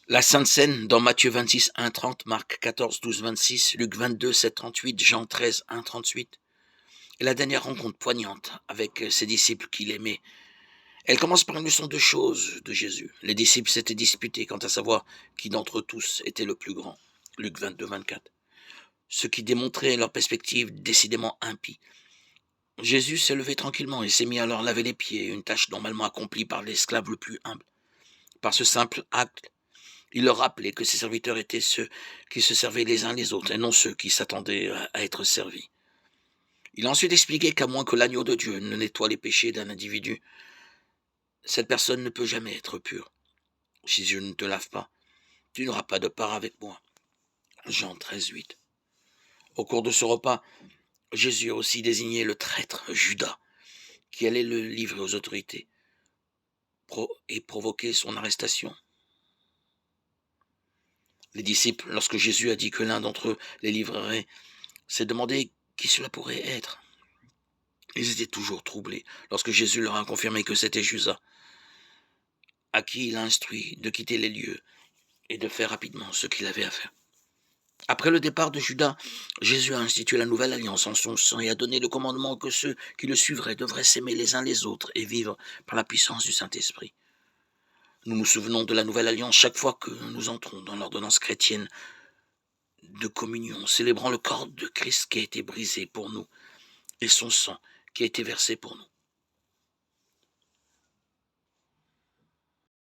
La Sainte Seine dans Matthieu 26, 1, 30, Marc 14, 12, 26, Luc 22, 7, 38, Jean 13, 1, 38. Et la dernière rencontre poignante avec ses disciples qu'il aimait. Elle commence par une leçon de choses de Jésus. Les disciples s'étaient disputés quant à savoir qui d'entre tous était le plus grand. Luc 22, 24. Ce qui démontrait leur perspective décidément impie. Jésus s'est levé tranquillement et s'est mis à leur laver les pieds, une tâche normalement accomplie par l'esclave le plus humble. Par ce simple acte, il leur rappelait que ses serviteurs étaient ceux qui se servaient les uns les autres et non ceux qui s'attendaient à être servis. Il a ensuite expliqué qu'à moins que l'agneau de Dieu ne nettoie les péchés d'un individu, cette personne ne peut jamais être pure. Si je ne te lave pas, tu n'auras pas de part avec moi. Jean 13, 8. Au cours de ce repas, Jésus a aussi désigné le traître Judas, qui allait le livrer aux autorités et provoquer son arrestation. Les disciples, lorsque Jésus a dit que l'un d'entre eux les livrerait, s'est demandé qui cela pourrait être. Ils étaient toujours troublés lorsque Jésus leur a confirmé que c'était Judas, à qui il a instruit de quitter les lieux et de faire rapidement ce qu'il avait à faire. Après le départ de Judas, Jésus a institué la nouvelle alliance en son sang et a donné le commandement que ceux qui le suivraient devraient s'aimer les uns les autres et vivre par la puissance du Saint-Esprit. Nous nous souvenons de la nouvelle alliance chaque fois que nous entrons dans l'ordonnance chrétienne de communion, célébrant le corps de Christ qui a été brisé pour nous et son sang qui a été versé pour nous.